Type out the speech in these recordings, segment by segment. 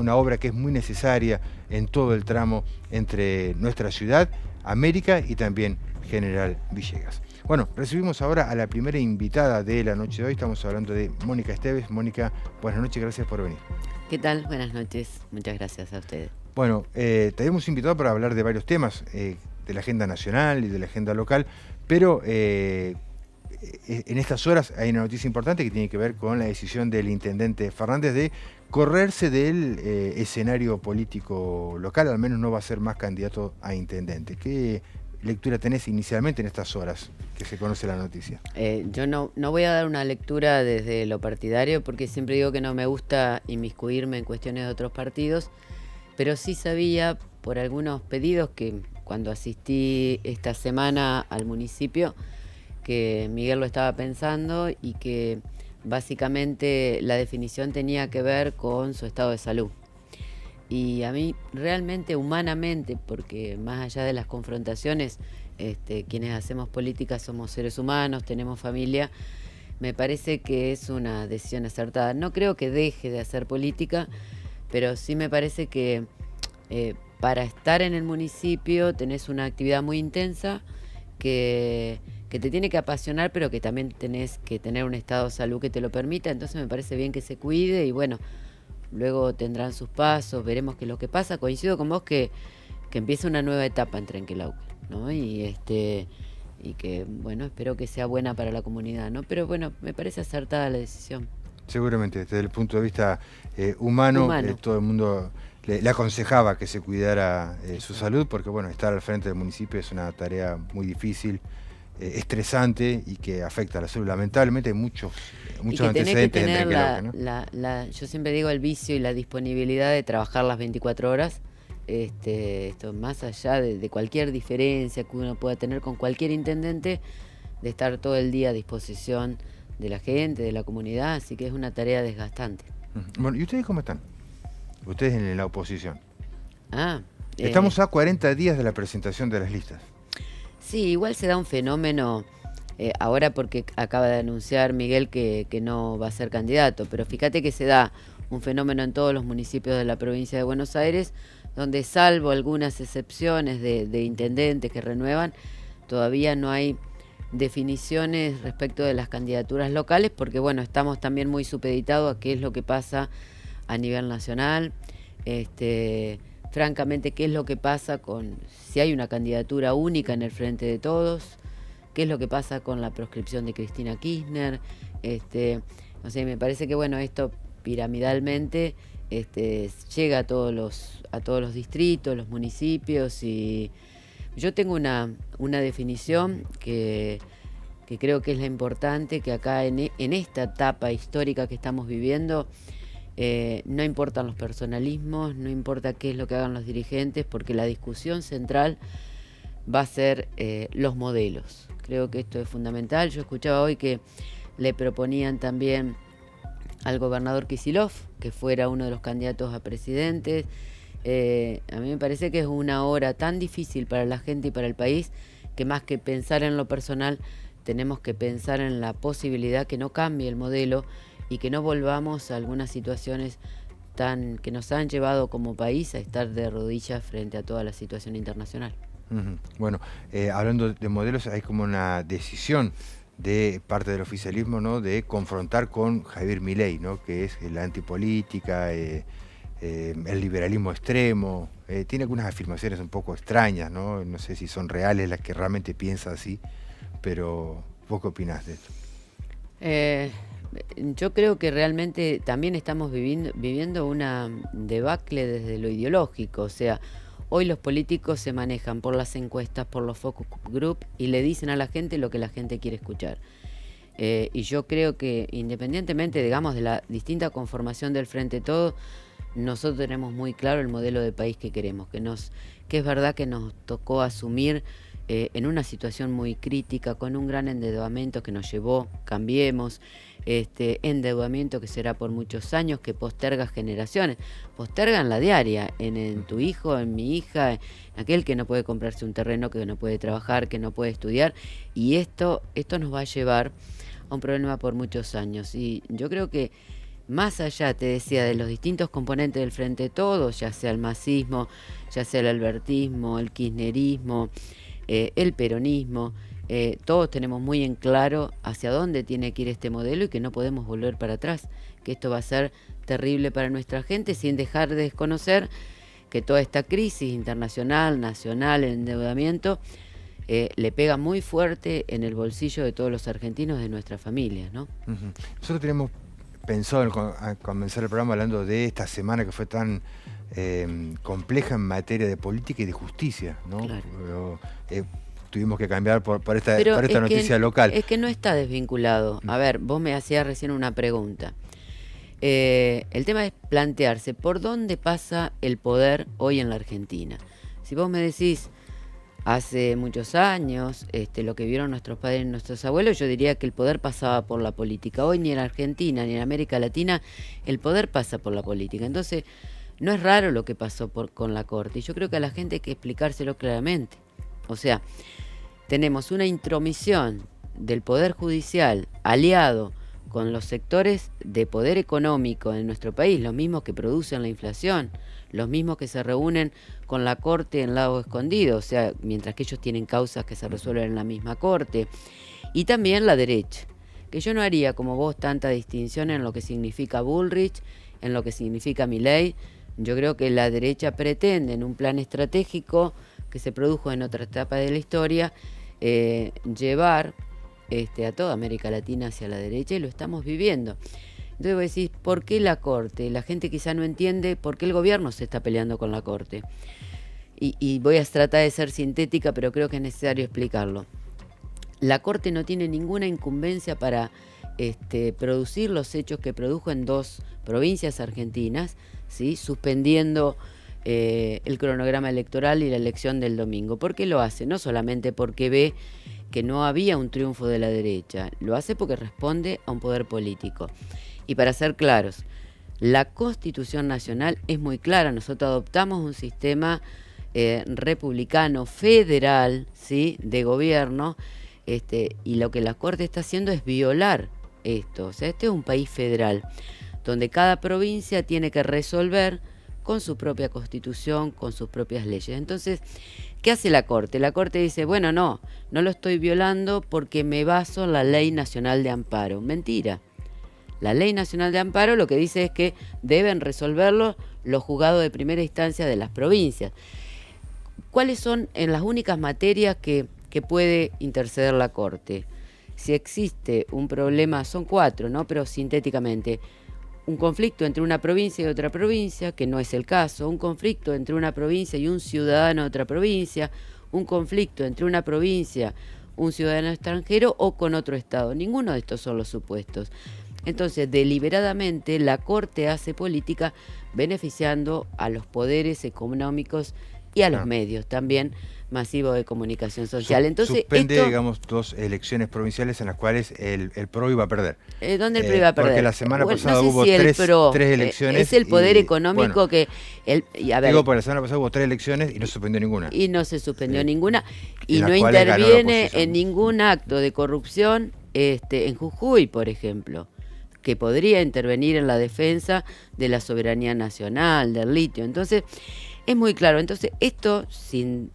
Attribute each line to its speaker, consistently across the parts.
Speaker 1: Una obra que es muy necesaria en todo el tramo entre nuestra ciudad, América y también General Villegas. Bueno, recibimos ahora a la primera invitada de la noche de hoy. Estamos hablando de Mónica Esteves. Mónica, buenas noches, gracias por venir.
Speaker 2: ¿Qué tal? Buenas noches. Muchas gracias a ustedes.
Speaker 1: Bueno, te habíamos invitado para hablar de varios temas, de la agenda nacional y de la agenda local, pero en estas horas hay una noticia importante que tiene que ver con la decisión del intendente Fernández de correrse del escenario político local, al menos no va a ser más candidato a intendente. ¿Qué lectura tenés inicialmente en estas horas que se conoce la noticia?
Speaker 2: Yo no voy a dar una lectura desde lo partidario porque siempre digo que no me gusta inmiscuirme en cuestiones de otros partidos, pero sí sabía por algunos pedidos que cuando asistí esta semana al municipio que Miguel lo estaba pensando y que básicamente la definición tenía que ver con su estado de salud. Y a mí realmente, humanamente, porque más allá de las confrontaciones, quienes hacemos política somos seres humanos, tenemos familia, me parece que es una decisión acertada. No creo que deje de hacer política, pero sí me parece que para estar en el municipio tenés una actividad muy intensa que te tiene que apasionar, pero que también tenés que tener un estado de salud que te lo permita. Entonces me parece bien que se cuide y bueno, luego tendrán sus pasos, veremos qué es lo que pasa. Coincido con vos que empieza una nueva etapa en Trenquelauquen, ¿no? Y que, bueno, espero que sea buena para la comunidad, ¿no? Pero bueno, me parece acertada la decisión.
Speaker 1: Seguramente, desde el punto de vista humano, todo el mundo le aconsejaba que se cuidara su salud, porque bueno, estar al frente del municipio es una tarea muy difícil, estresante y que afecta a la salud. Lamentablemente hay muchos antecedentes en Trenquelauquen, ¿no?
Speaker 2: Yo siempre digo el vicio y la disponibilidad de trabajar las 24 horas, esto más allá de cualquier diferencia que uno pueda tener con cualquier intendente, de estar todo el día a disposición de la gente, de la comunidad, así que es una tarea desgastante.
Speaker 1: Bueno, ¿y ustedes cómo están? Ustedes en la oposición.
Speaker 2: Ah,
Speaker 1: Estamos a 40 días de la presentación de las listas.
Speaker 2: Sí, igual se da un fenómeno ahora porque acaba de anunciar Miguel que no va a ser candidato, pero fíjate que se da un fenómeno en todos los municipios de la provincia de Buenos Aires, donde salvo algunas excepciones de intendentes que renuevan, todavía no hay definiciones respecto de las candidaturas locales, porque bueno, estamos también muy supeditados a qué es lo que pasa a nivel nacional, francamente, qué es lo que pasa con si hay una candidatura única en el Frente de Todos, qué es lo que pasa con la proscripción de Cristina Kirchner, no sé, me parece que bueno, esto piramidalmente llega a todos los distritos, los municipios, y yo tengo una definición que creo que es la importante, que acá en esta etapa histórica que estamos viviendo, no importan los personalismos, no importa qué es lo que hagan los dirigentes, porque la discusión central va a ser los modelos. Creo que esto es fundamental. Yo escuchaba hoy que le proponían también al gobernador Kicillof que fuera uno de los candidatos a presidentes. A mí me parece que es una hora tan difícil para la gente y para el país que más que pensar en lo personal tenemos que pensar en la posibilidad que no cambie el modelo y que no volvamos a algunas situaciones que nos han llevado como país a estar de rodillas frente a toda la situación internacional.
Speaker 1: Bueno, hablando de modelos, hay como una decisión de parte del oficialismo, ¿no?, de confrontar con Javier Milei, ¿no?, que es la antipolítica, el liberalismo extremo. Tiene algunas afirmaciones un poco extrañas, ¿no? No sé si son reales las que realmente piensa así, pero ¿vos qué opinás de esto?
Speaker 2: Yo creo que realmente también estamos viviendo una debacle desde lo ideológico. O sea, hoy los políticos se manejan por las encuestas, por los focus group y le dicen a la gente lo que la gente quiere escuchar. Y yo creo que independientemente, digamos, de la distinta conformación del Frente Todo, nosotros tenemos muy claro el modelo de país que queremos, que es verdad que nos tocó asumir en una situación muy crítica, con un gran endeudamiento que nos llevó, cambiemos, endeudamiento que será por muchos años, que posterga generaciones, postergan la diaria, en tu hijo, en mi hija, en aquel que no puede comprarse un terreno, que no puede trabajar, que no puede estudiar, y esto nos va a llevar a un problema por muchos años. Y yo creo que más allá, te decía, de los distintos componentes del Frente de Todos, ya sea el masismo, ya sea el albertismo, el kirchnerismo, el peronismo, todos tenemos muy en claro hacia dónde tiene que ir este modelo y que no podemos volver para atrás, que esto va a ser terrible para nuestra gente, sin dejar de desconocer que toda esta crisis internacional, nacional, el endeudamiento, le pega muy fuerte en el bolsillo de todos los argentinos, de nuestras familias, ¿no?
Speaker 1: Nosotros tenemos pensado en comenzar el programa hablando de esta semana que fue tan compleja en materia de política y de justicia, ¿no?
Speaker 2: Claro.
Speaker 1: Pero, tuvimos que cambiar por esta noticia local.
Speaker 2: Es que no está desvinculado. A ver, vos me hacías recién una pregunta. El tema es plantearse por dónde pasa el poder hoy en la Argentina. Si vos me decís hace muchos años, lo que vieron nuestros padres y nuestros abuelos, yo diría que el poder pasaba por la política. Hoy ni en Argentina ni en América Latina el poder pasa por la política. Entonces no es raro lo que pasó con la Corte. Y yo creo que a la gente hay que explicárselo claramente. O sea, tenemos una intromisión del Poder Judicial aliado con los sectores de poder económico en nuestro país, los mismos que producen la inflación, los mismos que se reúnen con la Corte en Lago Escondido, o sea, mientras que ellos tienen causas que se resuelven en la misma Corte, y también la derecha, que yo no haría como vos tanta distinción en lo que significa Bullrich, en lo que significa Milei. Yo creo que la derecha pretende, en un plan estratégico que se produjo en otra etapa de la historia, llevar a toda América Latina hacia la derecha, y lo estamos viviendo. Entonces vos decís, ¿por qué la Corte? La gente quizá no entiende por qué el gobierno se está peleando con la Corte. Y voy a tratar de ser sintética, pero creo que es necesario explicarlo. La Corte no tiene ninguna incumbencia para producir los hechos que produjo en 2 provincias argentinas, ¿sí? Suspendiendo el cronograma electoral y la elección del domingo. ¿Por qué lo hace? No solamente porque ve que no había un triunfo de la derecha, lo hace porque responde a un poder político. Y para ser claros, la Constitución Nacional es muy clara. Nosotros adoptamos un sistema republicano federal, ¿sí?, de gobierno, y lo que la Corte está haciendo es violar esto. O sea, este es un país federal, donde cada provincia tiene que resolver con su propia constitución, con sus propias leyes. Entonces, ¿qué hace la Corte? La Corte dice, bueno, no lo estoy violando porque me baso en la Ley Nacional de Amparo. Mentira. La Ley Nacional de Amparo lo que dice es que deben resolverlo los juzgados de primera instancia de las provincias. ¿Cuáles son en las únicas materias que puede interceder la Corte? Si existe un problema, son 4, ¿no? Pero sintéticamente, un conflicto entre una provincia y otra provincia, que no es el caso, un conflicto entre una provincia y un ciudadano de otra provincia, un conflicto entre una provincia, un ciudadano extranjero o con otro estado. Ninguno de estos son los supuestos. Entonces, deliberadamente, la Corte hace política beneficiando a los poderes económicos y a los medios también masivos de comunicación social. Entonces,
Speaker 1: suspende, digamos, 2 elecciones provinciales en las cuales el PRO iba a perder.
Speaker 2: ¿Dónde el PRO iba a perder?
Speaker 1: Porque la semana pasada
Speaker 2: no sé
Speaker 1: hubo
Speaker 2: si
Speaker 1: 3 elecciones.
Speaker 2: Es el poder económico que...
Speaker 1: Digo, porque la semana pasada hubo 3 elecciones y no se suspendió ninguna.
Speaker 2: Y no se suspendió ninguna. Y no interviene en ningún acto de corrupción en Jujuy, por ejemplo, que podría intervenir en la defensa de la soberanía nacional, del litio. Entonces, es muy claro. Entonces, esto, sin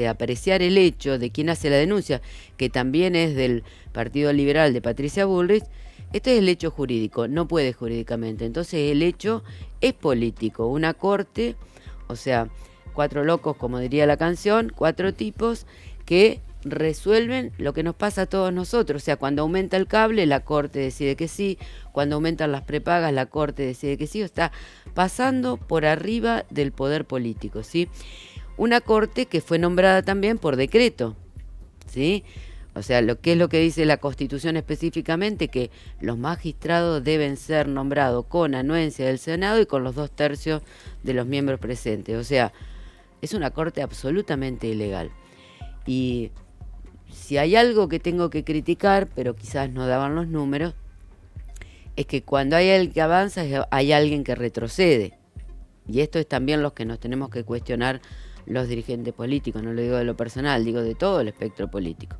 Speaker 2: apreciar el hecho de quién hace la denuncia, que también es del Partido Liberal de Patricia Bullrich, este es el hecho jurídico, no puede jurídicamente. Entonces, el hecho es político. Una corte, o sea, 4 locos, como diría la canción, 4 tipos que resuelven lo que nos pasa a todos nosotros. O sea, cuando aumenta el cable, la Corte decide que sí. Cuando aumentan las prepagas, la Corte decide que sí. Está pasando por arriba del poder político, ¿sí? Una Corte que fue nombrada también por decreto, ¿sí? O sea, lo que dice la Constitución específicamente, que los magistrados deben ser nombrados con anuencia del Senado y con los 2/3 de los miembros presentes. O sea, es una Corte absolutamente ilegal. Y si hay algo que tengo que criticar, pero quizás no daban los números, es que cuando hay alguien que avanza, hay alguien que retrocede. Y esto es también lo que nos tenemos que cuestionar los dirigentes políticos. No lo digo de lo personal, digo de todo el espectro político.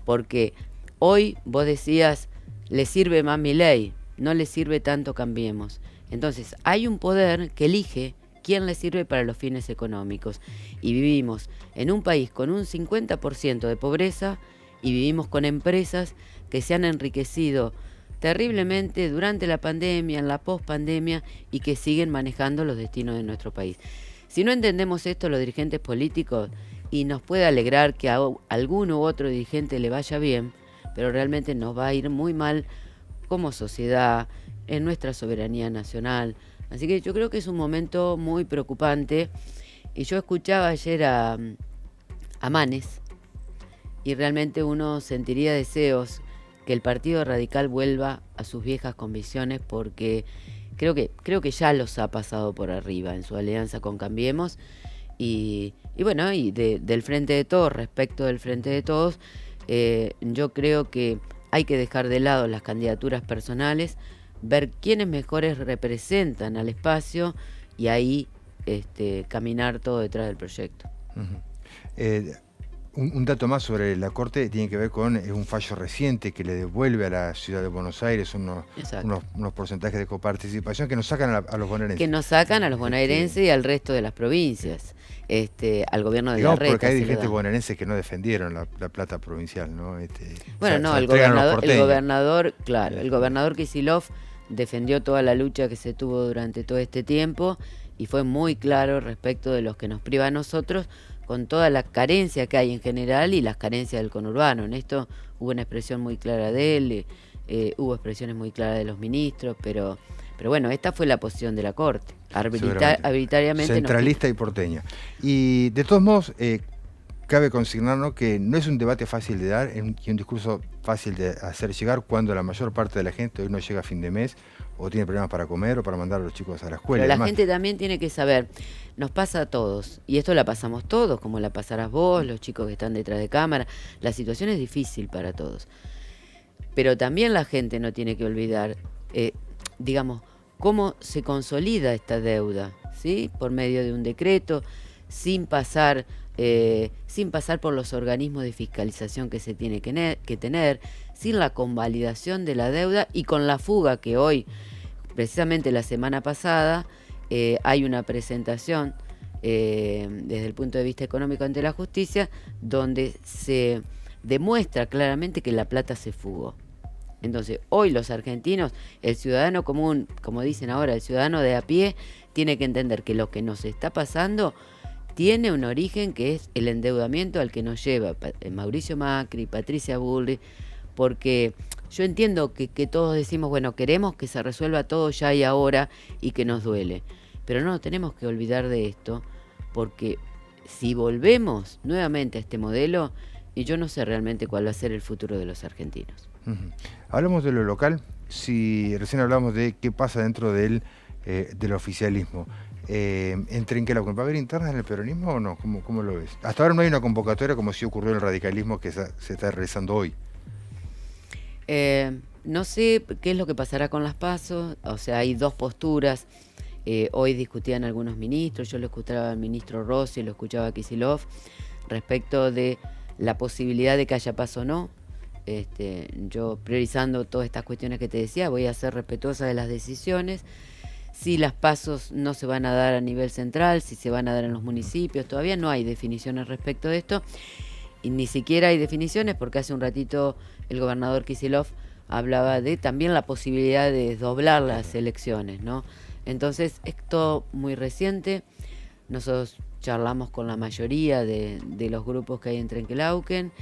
Speaker 2: Porque hoy vos decías, le sirve más Milei. no le sirve tanto Cambiemos. Entonces, hay un poder que elige quién le sirve para los fines económicos. Y vivimos en un país con un 50% de pobreza y vivimos con empresas que se han enriquecido terriblemente durante la pandemia, en la pospandemia, y que siguen manejando los destinos de nuestro país. Si no entendemos esto los dirigentes políticos, y nos puede alegrar que a alguno u otro dirigente le vaya bien, pero realmente nos va a ir muy mal como sociedad, en nuestra soberanía nacional. Así que yo creo que es un momento muy preocupante. Y yo escuchaba ayer a Manes, y realmente uno sentiría deseos que el Partido Radical vuelva a sus viejas convicciones, porque creo que ya los ha pasado por arriba en su alianza con Cambiemos. Y bueno, y del Frente de Todos, respecto del Frente de Todos, yo creo que hay que dejar de lado las candidaturas personales, ver quiénes mejores representan al espacio, y ahí caminar todo detrás del proyecto.
Speaker 1: Un dato más sobre la Corte tiene que ver con un fallo reciente que le devuelve a la ciudad de Buenos Aires unos porcentajes de coparticipación que nos sacan a los bonaerenses.
Speaker 2: Que nos sacan a los bonaerenses y al resto de las provincias, al gobierno de la Reta.
Speaker 1: Porque hay dirigentes bonaerenses que no defendieron la plata provincial, ¿no?
Speaker 2: Bueno, no, el gobernador, claro, el gobernador Kicillof defendió toda la lucha que se tuvo durante todo este tiempo y fue muy claro respecto de los que nos priva a nosotros, con toda la carencia que hay en general y las carencias del conurbano. En esto hubo una expresión muy clara de él, hubo expresiones muy claras de los ministros, pero bueno, esta fue la posición de la Corte, arbitrariamente.
Speaker 1: Centralista y porteña. Y de todos modos, cabe consignarnos que no es un debate fácil de dar y un discurso fácil de hacer llegar cuando la mayor parte de la gente hoy no llega a fin de mes o tiene problemas para comer o para mandar a los chicos a la escuela.
Speaker 2: Pero la gente también tiene que saber, nos pasa a todos, y esto la pasamos todos, como la pasarás vos, los chicos que están detrás de cámara, la situación es difícil para todos. Pero también la gente no tiene que olvidar, digamos, cómo se consolida esta deuda, ¿sí? Por medio de un decreto, sin pasar por los organismos de fiscalización que se tiene que tener, sin la convalidación de la deuda y con la fuga que hoy, precisamente la semana pasada, hay una presentación desde el punto de vista económico ante la justicia, donde se demuestra claramente que la plata se fugó. Entonces, hoy los argentinos, el ciudadano común, como dicen ahora, el ciudadano de a pie, tiene que entender que lo que nos está pasando tiene un origen que es el endeudamiento al que nos lleva Mauricio Macri, Patricia Bullrich, porque yo entiendo que todos decimos, bueno, queremos que se resuelva todo ya y ahora y que nos duele, pero no nos tenemos que olvidar de esto, porque si volvemos nuevamente a este modelo, y yo no sé realmente cuál va a ser el futuro de los argentinos.
Speaker 1: Hablamos de lo local, si recién hablamos de qué pasa dentro del oficialismo. ¿Entre en qué ¿va a haber internas en el peronismo o no? ¿Cómo lo ves? Hasta ahora no hay una convocatoria como si ocurrió en el radicalismo que se está realizando hoy.
Speaker 2: No sé qué es lo que pasará con las PASO, o sea, hay dos posturas. Hoy discutían algunos ministros, yo lo escuchaba al ministro Rossi, lo escuchaba a Kicillof, respecto de la posibilidad de que haya PASO o no. Yo priorizando todas estas cuestiones que te decía, voy a ser respetuosa de las decisiones. Si las pasos no se van a dar a nivel central, si se van a dar en los municipios, todavía no hay definiciones respecto de esto, y ni siquiera hay definiciones porque hace un ratito el gobernador Kicillof hablaba de también la posibilidad de desdoblar las elecciones, ¿no? Entonces, esto muy reciente, nosotros charlamos con la mayoría de los grupos que hay en Trenquelauquen,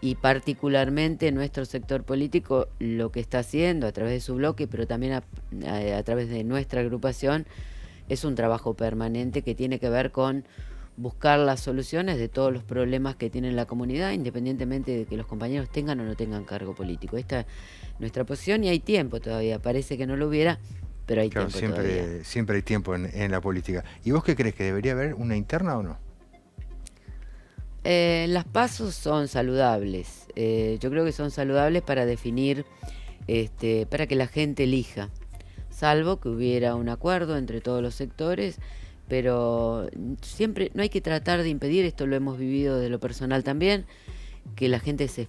Speaker 2: y particularmente nuestro sector político lo que está haciendo a través de su bloque, pero también a través de nuestra agrupación, es un trabajo permanente que tiene que ver con buscar las soluciones de todos los problemas que tiene la comunidad, independientemente de que los compañeros tengan o no tengan cargo político. Esta es nuestra posición y hay tiempo todavía. Parece que no lo hubiera, pero hay tiempo todavía.
Speaker 1: Siempre hay tiempo en la política. ¿Y vos qué crees? ¿Que debería haber una interna o no?
Speaker 2: Las pasos son saludables. Yo creo que son saludables para definir, para que la gente elija, salvo que hubiera un acuerdo entre todos los sectores, pero siempre no hay que tratar de impedir, esto lo hemos vivido de lo personal también, que la gente se